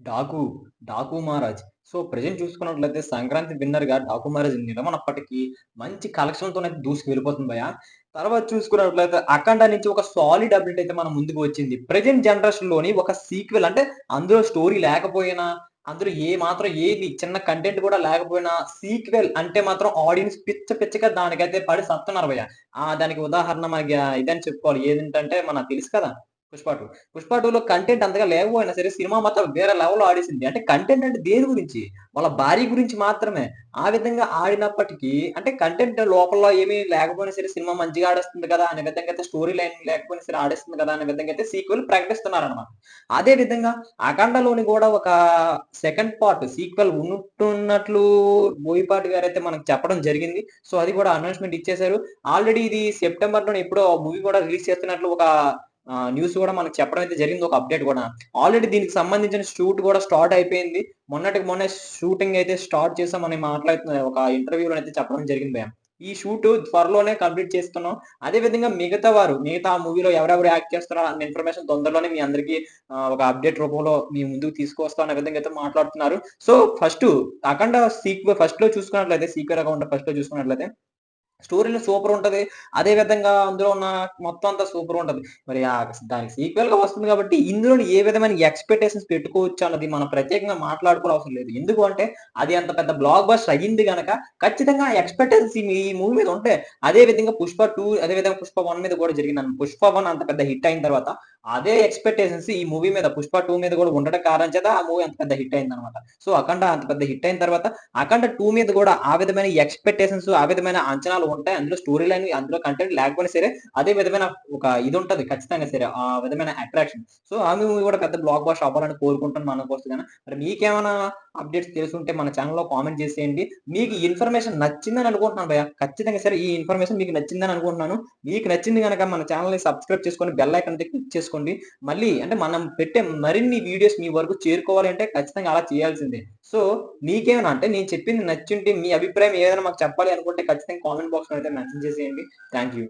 'Daaku', 'Daaku Maharaj'. So, present చూసుకున్నట్లయితే 'సంక్రాంతి' విన్నర్‌గా 'డాకు మహారాజ్' నిలవనప్పటికీ మంచి కలెక్షన్‌తోనైతే దూసుకు వెళ్ళిపోతుంది భయ్యా. తర్వాత చూసుకున్నట్లయితే 'అఖండ' నుంచి ఒక సాలిడ్ అప్డేట్ అయితే మన ముందుకు వచ్చింది. ప్రెజెంట్ జనరేషన్‌లోని ఒక సీక్వెల్ అంటే అందులో స్టోరీ లేకపోయినా, అందులో ఏ మాత్రం ఏది చిన్న కంటెంట్ కూడా లేకపోయినా సీక్వెల్ అంటే మాత్రం ఆడియన్స్ పిచ్చ పిచ్చగా దానికైతే పడి సత్తున్నారు భయ్యా. దానికి ఉదాహరణ మనకి ఇదని చెప్పుకోవాలి. ఏదేంటంటే మనకు తెలుసు కదా! 'పుష్ప 2'. 'పుష్ప 2లో కంటెంట్ అంతగా లేకపోయినా సరే సినిమా మాత్రం వేరే లెవెల్‌లో ఆడేసింది. అంటే కంటెంట్ అంటే దేని గురించి? వాళ్ళ భార్య గురించి మాత్రమే. ఆ విధంగా ఆడినప్పటికీ అంటే కంటెంట్ లోపల ఏమీ లేకపోయినా సరే సినిమా మంచిగా ఆడేస్తుంది కదా! అనే విధంగా అయితే స్టోరీ లైన్ లేకపోయినా సరే ఆడేస్తుంది కదా! అనే విధంగా అయితే సీక్వెల్ ప్రకటిస్తున్నారనమాట. అదే విధంగా 'అఖండలోని' కూడా ఒక సెకండ్ పార్ట్ సీక్వెల్ ఉంటున్నట్లు బోయపాటి గారైతే మనకు చెప్పడం జరిగింది. సో, అది కూడా అనౌన్స్‌మెంట్ ఇచ్చేసారు. ఆల్రెడీ ఇది సెప్టెంబర్‌లోనే ఎప్పుడో మూవీ కూడా రిలీజ్ చేస్తున్నట్లు ఒక న్యూస్ గూడా మనకు చెప్పడం అయితే జరిగింది. ఒక అప్డేట్ గూడా. ఆల్రెడీ దీనికి సంబంధించిన షూట్ గూడా స్టార్ట్ అయిపోయింది. మొన్నటికి మొన్నే షూటింగ్ అయితే స్టార్ట్ చేసామని ఒక ఇంటర్వ్యూలోనైతే చెప్పడం జరిగింది భయ్యా. ఈ షూటు త్వరలోనే కంప్లీట్ చేస్తున్నాం. అదే విధంగా మిగతా మూవీలో ఎవరెవరు యాక్ట్ చేస్తున్నారో అన్న ఇన్ఫర్మేషన్ తొందరలోనే మీ అందరికి ఒక అప్డేట్ రూపంలో మీ ముందుకు తీసుకొస్తాం అనే విధంగా అయితే మాట్లాడుతున్నారు. సో, అఖండ ఫస్ట్‌లో చూసుకున్నట్లయితే సీక్వెల్ అకౌంట్ ఫస్ట్‌లో చూసుకున్నట్లయితే స్టోరీ‌లో సూపరుంటది. అదే విధంగా అందులో ఉన్న మొత్తం అంతా సూపరుంటది. మరి దానికి సీక్వెల్‌గా వస్తుంది కాబట్టి ఇందులోని ఏ విధమైన ఎక్స్‌పెక్టేషన్స్ పెట్టుకోవచ్చు అన్నది మనం ప్రత్యేకంగా మాట్లాడుకోనవసరం లేదు. ఎందుకు అంటే అది అంత పెద్ద బ్లాక్ బస్టర్ అయ్యింది గనక ఖచ్చితంగా ఎక్స్‌పెక్టేషన్స్ ఈ మూవీ మీద ఉంటాయి. అదే విధంగా 'పుష్ప 2' అదే విధంగా 'పుష్ప 1' మీద కూడా జరిగిందన్నమాట. 'పుష్ప 1' అంత పెద్ద హిట్ అయిన తర్వాత అదే ఎక్స్‌పెక్టేషన్స్ ఈ మూవీ మీద 'పుష్ప 2' మీద కూడా ఉండడం కారణం చేత ఆ మూవీ అంత పెద్ద హిట్ అయిందన్నమాట. సో, 'అఖండ' అంత పెద్ద హిట్ అయిన తర్వాత 'అఖండ 2' మీద గూడా ఆ విధమైన ఎక్స్‌పెక్టేషన్స్, ఆ విధమైన అంచనాలు ఉంటాయి. అందులో స్టోరీ లైన్, అందులో కంటెంట్ లేకపోయినా సరే, అదే విధమైన ఒక ఇదుంటది ఖచ్చితంగా సరే. ఆ విధమైన అట్రాక్షన్. సో, ఆ మూవీ గూడా పెద్ద బ్లాక్ బస్టర్ అవ్వాలని కోరుకుంటాను మనస్ఫూర్తిగాన. మరి మీకేమైనా అప్డేట్స్ తెలిసుంటే మన ఛానెల్‌లో కామెంట్ చేసేయండి. మీకు ఈ ఇన్ఫర్మేషన్ నచ్చిందని అనుకుంటున్నాను భయ్యా. ఖచ్చితంగా సరే ఈ ఇన్ఫర్మేషన్ మీకు నచ్చిందని అనుకుంటున్నాను. మీకు నచ్చింది గనక మన ఛానెల్‌ని సబ్స్క్రైబ్ చేసుకొని బెల్ ఐకాన్ అయితే క్లిక్ చేసుకోండి. మళ్ళీ అంటే మనం పెట్టే మరిన్ని వీడియోస్ మీ వరకు చేరుకోవాలి అంటే ఖచ్చితంగా అలా చేయాల్సిందే. సో, మీకేమైనా అంటే నేను చెప్పింది నచ్చుంటే మీ అభిప్రాయం ఏదైనా మాకు చెప్పాలి అనుకుంటే ఖచ్చితంగా కామెంట్ బాక్స్‌లో అయితే మెన్షన్ చేసేయండి. Thank you.